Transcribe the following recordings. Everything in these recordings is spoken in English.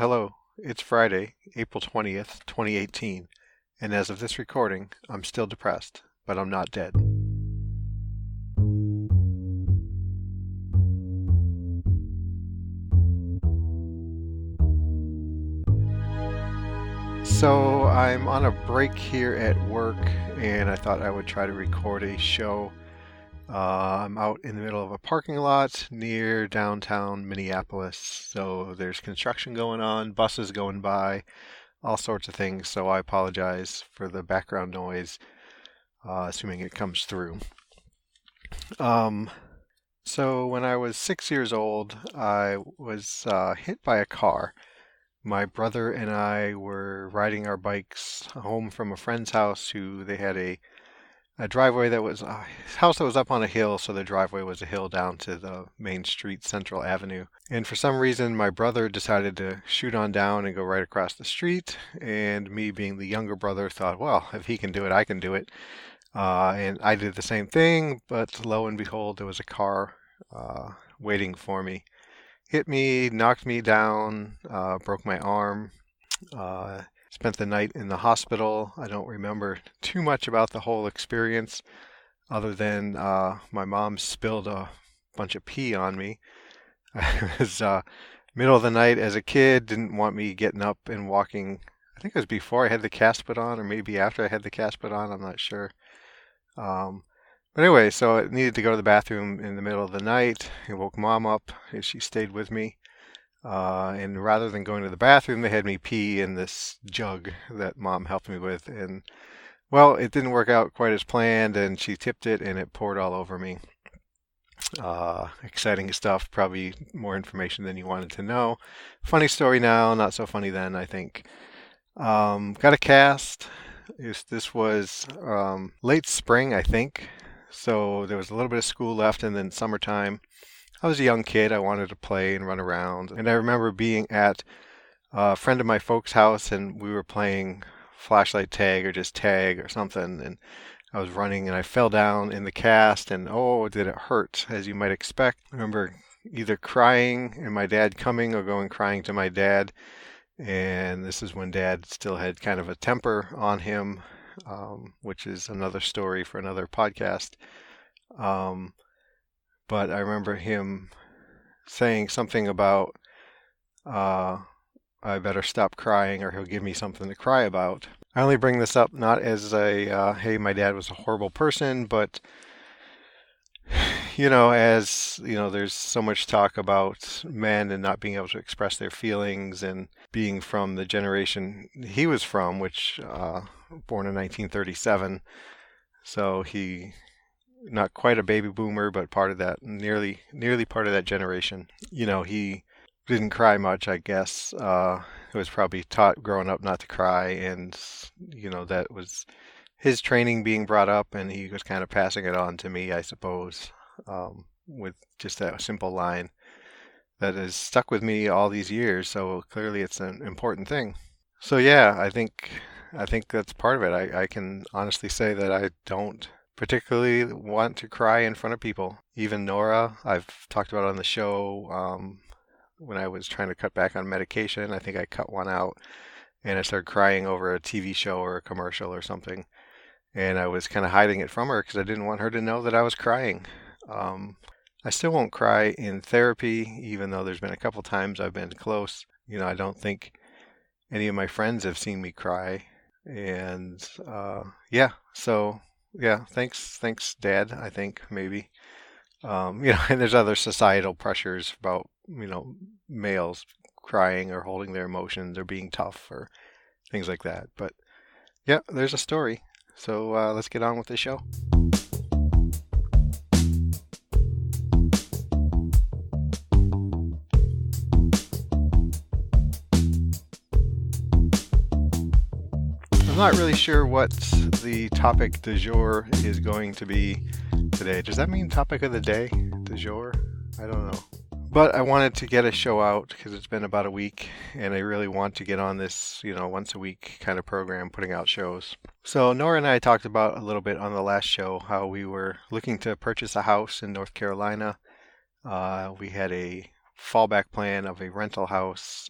Hello, it's Friday, April 20th, 2018, and as of this recording, I'm still depressed, but I'm not dead. So I'm on a break here at work, and I thought I would try to record a show. I'm out in the middle of a parking lot near downtown Minneapolis, so there's construction going on, buses going by, all sorts of things, so I apologize for the background noise, assuming it comes through. Um, so when I was 6 years old, I was hit by a car. My brother and I were riding our bikes home from a friend's house who they had a driveway that was a house that was up on a hill, so the driveway was a hill down to the main street, Central Avenue. And for some reason, my brother decided to shoot on down and go right across the street. And me, being the younger brother, thought, well, if he can do it, I can do it. And I did the same thing, but lo and behold, there was a car waiting for me. Hit me, knocked me down, broke my arm. Spent the night in the hospital. I don't remember too much about the whole experience other than my mom spilled a bunch of pee on me. It was middle of the night as a kid, didn't want me getting up and walking. I think it was before I had the cast put on, or maybe after I had the cast put on, I'm not sure. But anyway, so I needed to go to the bathroom in the middle of the night. I woke mom up, and she stayed with me. And rather than going to the bathroom, they had me pee in this jug that mom helped me with. And well, it didn't work out quite as planned, and she tipped it, and it poured all over me. Exciting stuff, probably more information than you wanted to know. Funny story now, not so funny then, I think. Got a cast. This was late spring, I think. So there was a little bit of school left, and then summertime. I was a young kid. I wanted to play and run around. And I remember being at a friend of my folks' house, and we were playing flashlight tag or just tag or something. And I was running, and I fell down in the cast, and oh, did it hurt, as you might expect. I remember either crying and my dad coming or going crying to my dad. And this is when dad still had kind of a temper on him, which is another story for another podcast. But I remember him saying something about, I better stop crying or he'll give me something to cry about. I only bring this up not as a, hey, my dad was a horrible person, but, as, there's so much talk about men and not being able to express their feelings and being from the generation he was from, which, born in 1937. So he, not quite a baby boomer, but part of that, nearly part of that generation. He didn't cry much, I guess. It was probably taught growing up not to cry, and that was his training being brought up, and he was kind of passing it on to me, I suppose, with just that simple line that has stuck with me all these years. So clearly, it's an important thing. So yeah, I think that's part of it. I can honestly say that I don't particularly want to cry in front of people. Even Nora, I've talked about on the show, when I was trying to cut back on medication, I think I cut one out and I started crying over a TV show or a commercial or something. And I was kind of hiding it from her because I didn't want her to know that I was crying. I still won't cry in therapy, even though there's been a couple times I've been close. I don't think any of my friends have seen me cry. And yeah, so yeah, thanks, Dad, I think, maybe. And there's other societal pressures about, males crying or holding their emotions or being tough or things like that. But yeah, there's a story. So let's get on with the show. I'm not really sure what the topic du jour is going to be today. Does that mean topic of the day? Du jour? I don't know. But I wanted to get a show out because it's been about a week, and I really want to get on this, once a week kind of program, putting out shows. So Nora and I talked about a little bit on the last show how we were looking to purchase a house in North Carolina. We had a fallback plan of a rental house.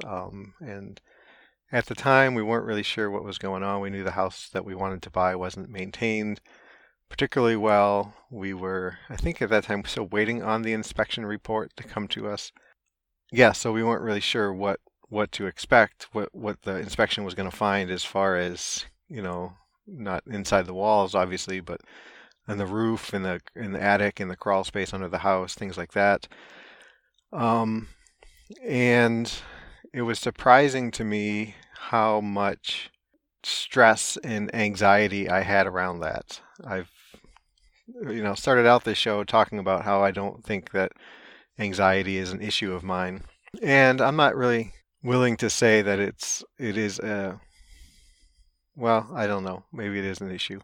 And at the time, we weren't really sure what was going on. We knew the house that we wanted to buy wasn't maintained particularly well. We were, I think at that time, still waiting on the inspection report to come to us. Yeah, so we weren't really sure what to expect, what the inspection was going to find as far as, not inside the walls, obviously, but on the roof, in the attic, in the crawl space under the house, things like that. Um, and it was surprising to me how much stress and anxiety I had around that. I've, started out this show talking about how I don't think that anxiety is an issue of mine. And I'm not really willing to say that it is a, well, I don't know, maybe it is an issue,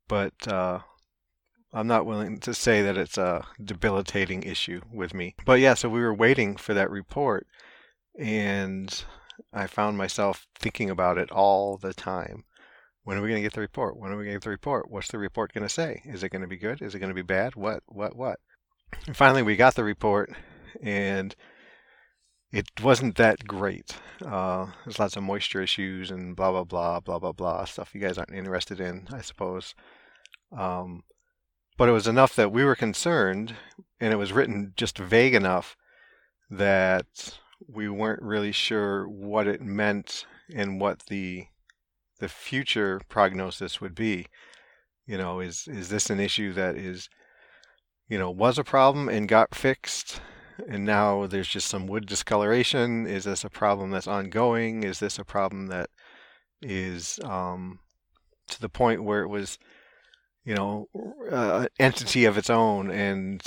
but I'm not willing to say that it's a debilitating issue with me. But yeah, so we were waiting for that report, and I found myself thinking about it all the time. When are we going to get the report? When are we going to get the report? What's the report going to say? Is it going to be good? Is it going to be bad? What? And finally, we got the report, and it wasn't that great. There's lots of moisture issues and blah, blah, blah, blah, blah, blah, stuff you guys aren't interested in, I suppose. But it was enough that we were concerned, and it was written just vague enough that we weren't really sure what it meant and what the future prognosis would be. Is this an issue that is, was a problem and got fixed, and now there's just some wood discoloration? Is this a problem that's ongoing? Is this a problem that is to the point where it was, an entity of its own, and,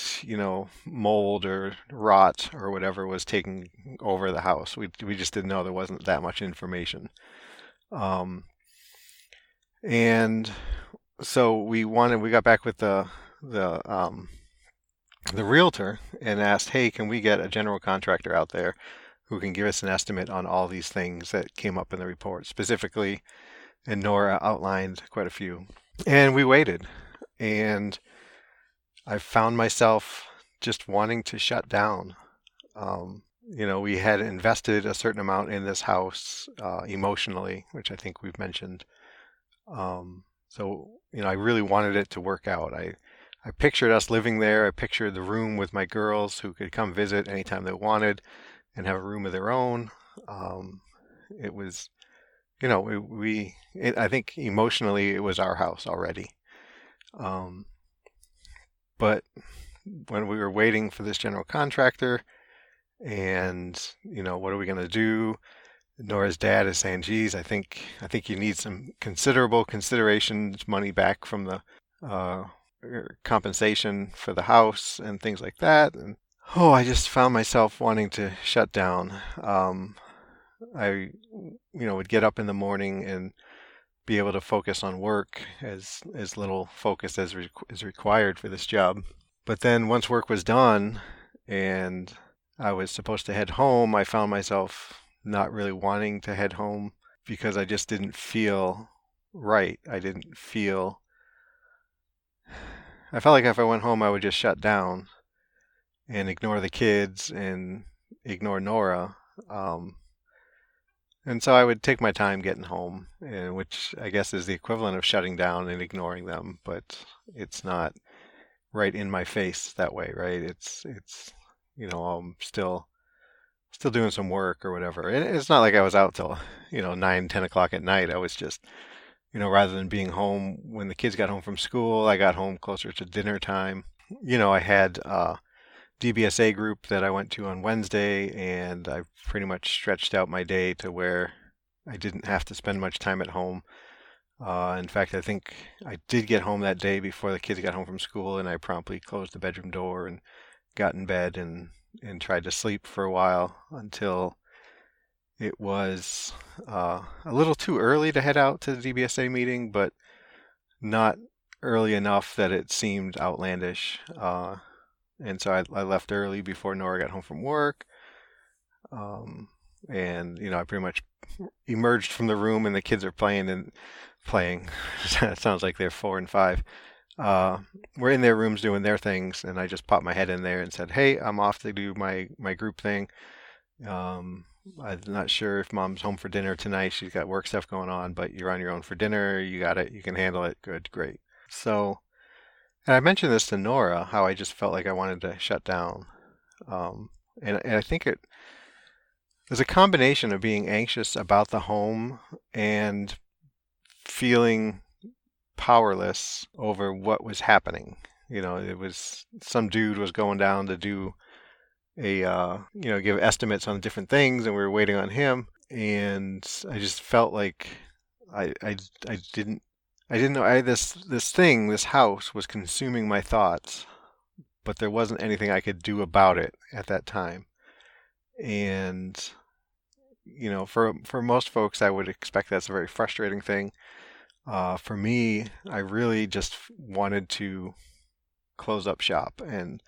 mold or rot or whatever was taking over the house? We just didn't know. There wasn't that much information. And so we got back with the realtor and asked, hey, can we get a general contractor out there who can give us an estimate on all these things that came up in the report specifically? And Nora outlined quite a few. And we waited, and I found myself just wanting to shut down. We had invested a certain amount in this house emotionally, which I think we've mentioned. So, I really wanted it to work out. I pictured us living there. I pictured the room with my girls who could come visit anytime they wanted and have a room of their own. It was, I think emotionally it was our house already. But when we were waiting for this general contractor and, what are we going to do? Nora's dad is saying, geez, I think you need some considerable considerations, money back from the compensation for the house and things like that. And I just found myself wanting to shut down. I, would get up in the morning and be able to focus on work, as little focus as is required for this job. But then once work was done and I was supposed to head home, I found myself not really wanting to head home because I just didn't feel right. I felt like if I went home, I would just shut down and ignore the kids and ignore Nora. And so I would take my time getting home, which I guess is the equivalent of shutting down and ignoring them, but it's not right in my face that way, right? It's I'm still doing some work or whatever. It's not like I was out till 9, 10 o'clock at night. I was just, rather than being home when the kids got home from school, I got home closer to dinner time. I had DBSA group that I went to on Wednesday, and I pretty much stretched out my day to where I didn't have to spend much time at home. In fact, I think I did get home that day before the kids got home from school, and I promptly closed the bedroom door and got in bed and tried to sleep for a while until it was a little too early to head out to the DBSA meeting, but not early enough that it seemed outlandish. And so I left early before Nora got home from work. And, I pretty much emerged from the room and the kids are playing. It sounds like they're 4 and 5. uh, were in their rooms doing their things, and I just popped my head in there and said, "Hey, I'm off to do my group thing. Um, I'm not sure if mom's home for dinner tonight. She's got work stuff going on, but you're on your own for dinner. You got it. You can handle it. Good, great." So, and I mentioned this to Nora, how I just felt like I wanted to shut down. Um, and I think it was a combination of being anxious about the home and feeling powerless over what was happening. It was some dude was going down to do give estimates on different things, and we were waiting on him. And I just felt like I I, I didn't know this house was consuming my thoughts, but there wasn't anything I could do about it at that time. And for most folks, I would expect that's a very frustrating thing. For me, I really just wanted to close up shop and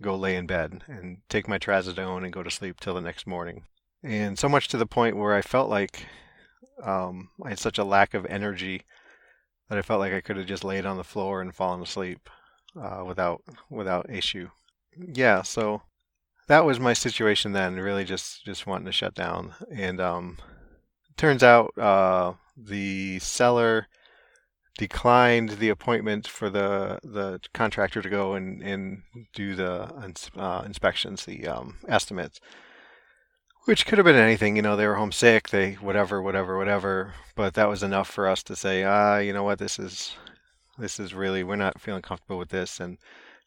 go lay in bed and take my trazodone and go to sleep till the next morning. And so much to the point where I felt like I had such a lack of energy that I felt like I could have just laid on the floor and fallen asleep without issue. Yeah, so that was my situation then. Really, just wanting to shut down. And turns out the seller declined the appointment for the contractor to go and do the inspections, the estimates, which could have been anything. They were homesick, they whatever. But that was enough for us to say, you know what, this is really, we're not feeling comfortable with this. And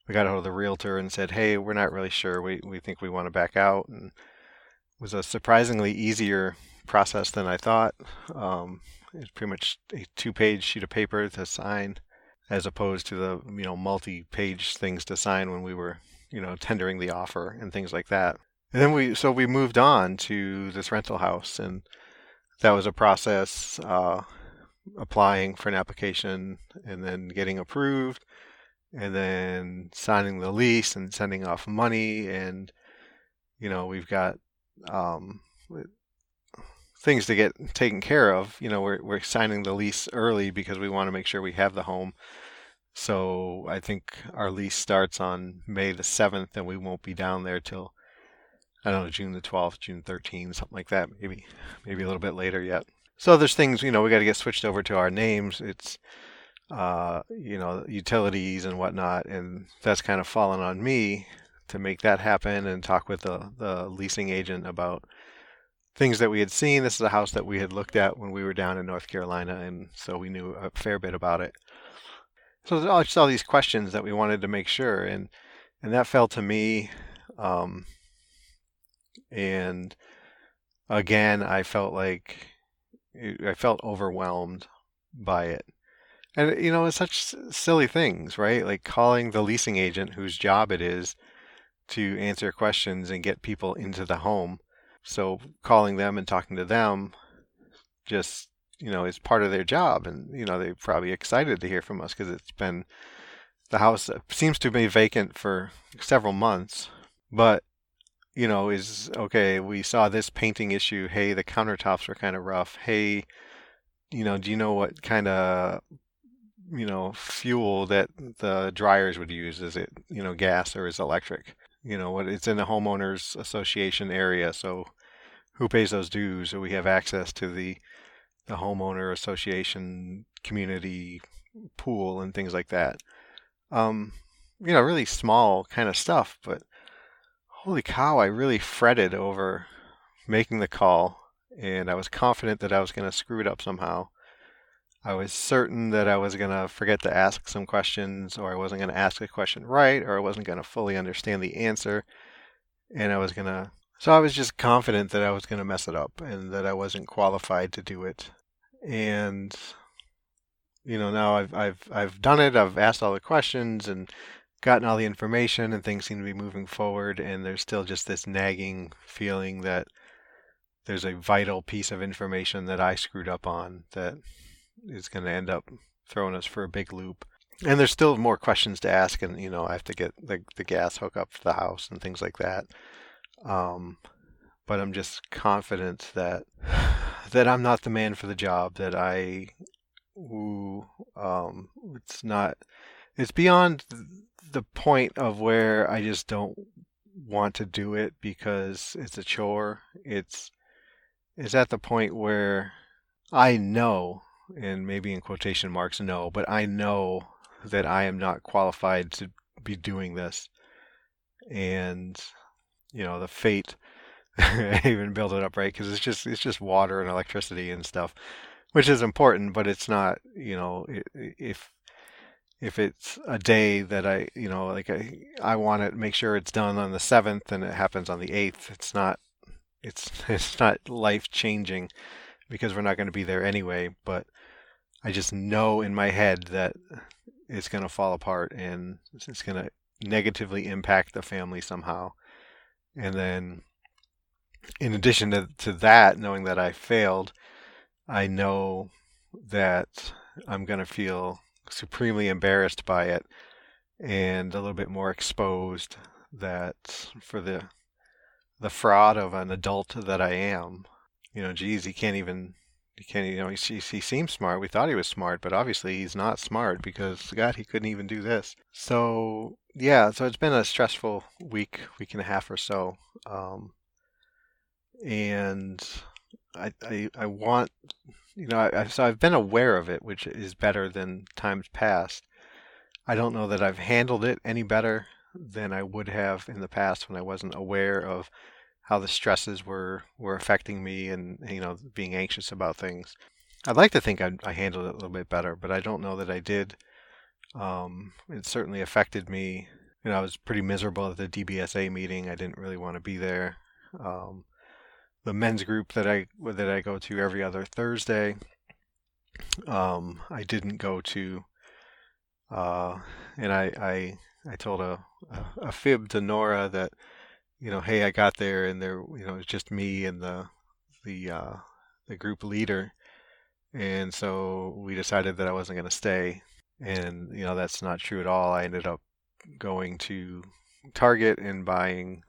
we got a hold of the realtor and said, hey, we're not really sure. We think we want to back out. And it was a surprisingly easier process than I thought. It's pretty much a two-page sheet of paper to sign, as opposed to the multi-page things to sign when we were tendering the offer and things like that. And then we moved on to this rental house, and that was a process, applying for an application and then getting approved, and then signing the lease and sending off money, and we've got um, things to get taken care of. We're signing the lease early because we want to make sure we have the home. So I think our lease starts on May the 7th, and we won't be down there till, I don't know, June the 12th, June 13th, something like that. Maybe a little bit later yet. So there's things, we got to get switched over to our names. It's utilities and whatnot, and that's kind of fallen on me to make that happen and talk with the leasing agent about things that we had seen. This is a house that we had looked at when we were down in North Carolina, and so we knew a fair bit about it. So there's just all these questions that we wanted to make sure, and that fell to me. And again, I felt overwhelmed by it. And it's such silly things, right? Like calling the leasing agent whose job it is to answer questions and get people into the home. So calling them and talking to them just, is part of their job. And, they're probably excited to hear from us because the house seems to be vacant for several months. But, is okay, we saw this painting issue. Hey, the countertops were kind of rough. Hey, do you know what kind of fuel that the dryers would use? Is it, gas or is it electric? It's in the homeowners association area, so who pays those dues? So we have access to the homeowner association community pool and things like that. Really small kind of stuff, but holy cow, I really fretted over making the call, and I was confident that I was going to screw it up somehow. I was certain that I was going to forget to ask some questions, or I wasn't going to ask a question right, or I wasn't going to fully understand the answer. And so I was just confident that I was going to mess it up and that I wasn't qualified to do it. And, now I've done it. I've asked all the questions and gotten all the information, and things seem to be moving forward. And there's still just this nagging feeling that there's a vital piece of information that I screwed up on that is going to end up throwing us for a big loop. And there's still more questions to ask, and I have to get the gas hook up to the house and things like that. But I'm just confident that I'm not the man for the job. That it's it's beyond the point of where I just don't want to do it because it's a chore. It's at the point where I know, and maybe in quotation marks, no, but I know that I am not qualified to be doing this. And, the fate, I even build it up right because it's just water and electricity and stuff, which is important, but it's not, if it's a day that like I want to make sure it's done on the 7th and it happens on the 8th, it's not life changing because we're not going to be there anyway, but I just know in my head that it's going to fall apart and it's going to negatively impact the family somehow. And then in addition to that, knowing that I failed, I know that I'm going to feel supremely embarrassed by it and a little bit more exposed that for the fraud of an adult that I am. Geez, he can't, he seems smart. We thought he was smart, but obviously he's not smart because, God, he couldn't even do this. So, yeah, so it's been a stressful week and a half or so. And I want, so I've been aware of it, which is better than times past. I don't know that I've handled it any better than I would have in the past when I wasn't aware of how the stresses were affecting me and being anxious about things. I'd like to think I handled it a little bit better, but I don't know that I did. It certainly affected me. I was pretty miserable at the DBSA meeting. I didn't really want to be there. The men's group that I go to every other Thursday, I didn't go to, and I told a fib to Nora that hey, I got there and there, it was just me and the group leader, and so we decided that I wasn't going to stay, and that's not true at all. I ended up going to Target and buying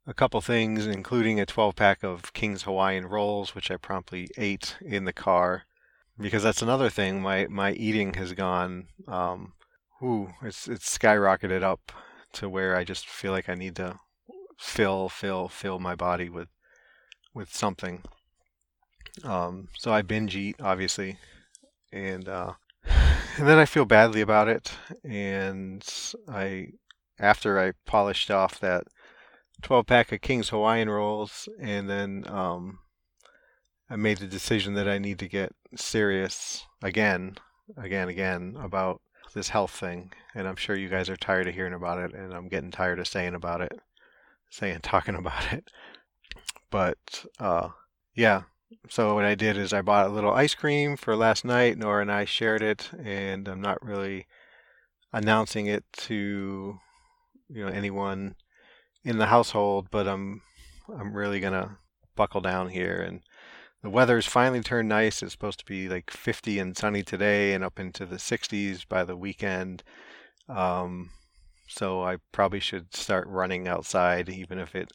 a couple things, including a 12-pack of King's Hawaiian rolls, which I promptly ate in the car because that's another thing. My eating has gone, it's skyrocketed up to where I just feel like I need to fill my body with something. So I binge eat, obviously, and and then I feel badly about it. And after I polished off that 12-pack of King's Hawaiian rolls, and then I made the decision that I need to get serious again about this health thing. And I'm sure you guys are tired of hearing about it, and I'm getting tired of talking about it. But yeah, so what I did is I bought a little ice cream for last night. Nora and I shared it, and I'm not really announcing it to anyone in the household, but I'm really gonna buckle down here. And the weather's finally turned nice. It's supposed to be like 50 and sunny today and up into the 60s by the weekend. So I probably should start running outside, even if it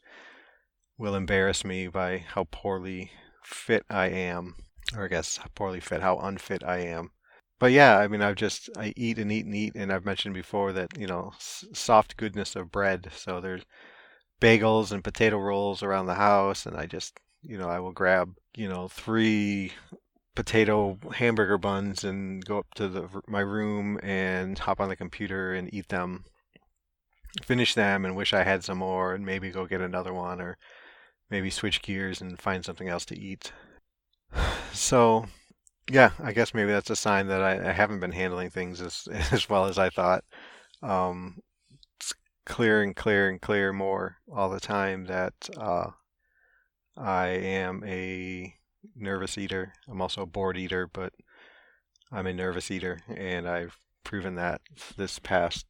will embarrass me by how poorly fit I am, or I guess poorly fit, how unfit I am. But yeah, I mean, I eat and eat and eat, and I've mentioned before that, soft goodness of bread. So there's bagels and potato rolls around the house, and I just, I will grab, 3 potato hamburger buns and go up to my room and hop on the computer and eat them, finish them, and wish I had some more, and maybe go get another one, or maybe switch gears and find something else to eat. So, yeah, I guess maybe that's a sign that I haven't been handling things as well as I thought. It's clear and clear and clear more all the time that I am a nervous eater. I'm also a bored eater, but I'm a nervous eater, and I've proven that this past,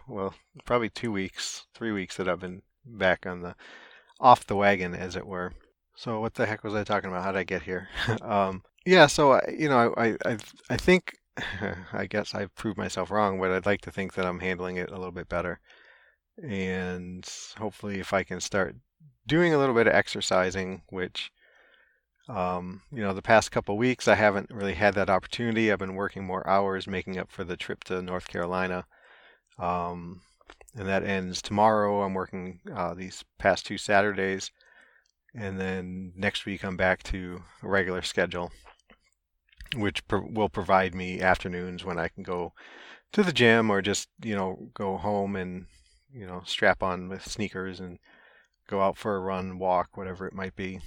well, probably 2 weeks, 3 weeks that I've been back off the wagon, as it were. So what the heck was I talking about? How did I get here? Yeah, so I think I guess I've proved myself wrong, but I'd like to think that I'm handling it a little bit better. And hopefully if I can start doing a little bit of exercising, which The past couple weeks I haven't really had that opportunity. I've been working more hours, making up for the trip to North Carolina. Um, and that ends tomorrow. I'm working these past 2 Saturdays, and then next week I'm back to a regular schedule, which will provide me afternoons when I can go to the gym or just, go home and, strap on with sneakers and go out for a run, walk, whatever it might be.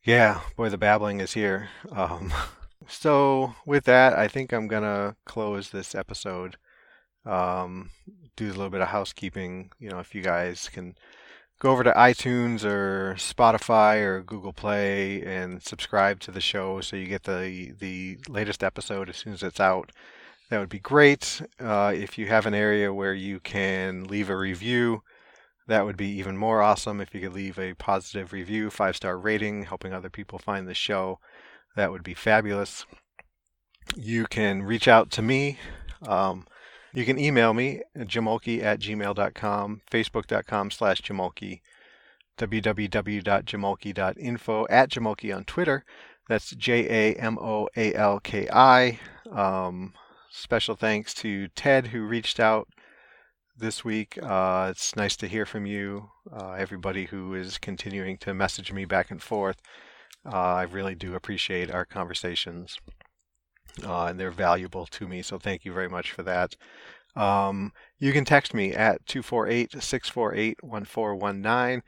Yeah, boy, the babbling is here. So with that, I think I'm gonna close this episode. Um, do a little bit of housekeeping. If you guys can go over to iTunes or Spotify or Google Play and subscribe to the show so you get the latest episode as soon as it's out. That would be great. If you have an area where you can leave a review, that would be even more awesome. If you could leave a positive review, 5-star rating, helping other people find the show, that would be fabulous. You can reach out to me. You can email me at jamoalki@gmail.com, facebook.com/jamoalki, www.jamoalki.info, @jamoalki on Twitter. That's JAMOALKI. Special thanks to Ted who reached out this week. It's nice to hear from you. Everybody who is continuing to message me back and forth. I really do appreciate our conversations, and they're valuable to me. So thank you very much for that. You can text me at 248-648-1419.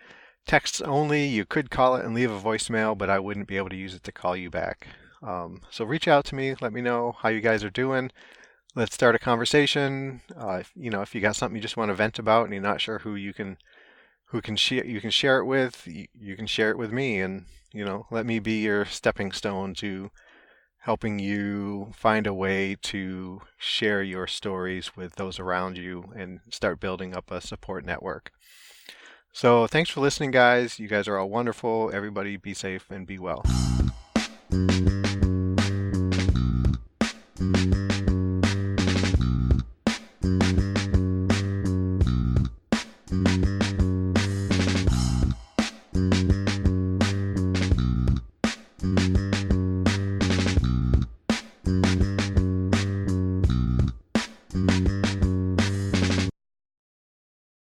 Texts only. You could call it and leave a voicemail, but I wouldn't be able to use it to call you back. So reach out to me. Let me know how you guys are doing. Let's start a conversation. If you got something you just want to vent about and you're not sure who can share it with, you can share it with me, and let me be your stepping stone to helping you find a way to share your stories with those around you and start building up a support network. So thanks for listening, guys. You guys are all wonderful. Everybody be safe and be well.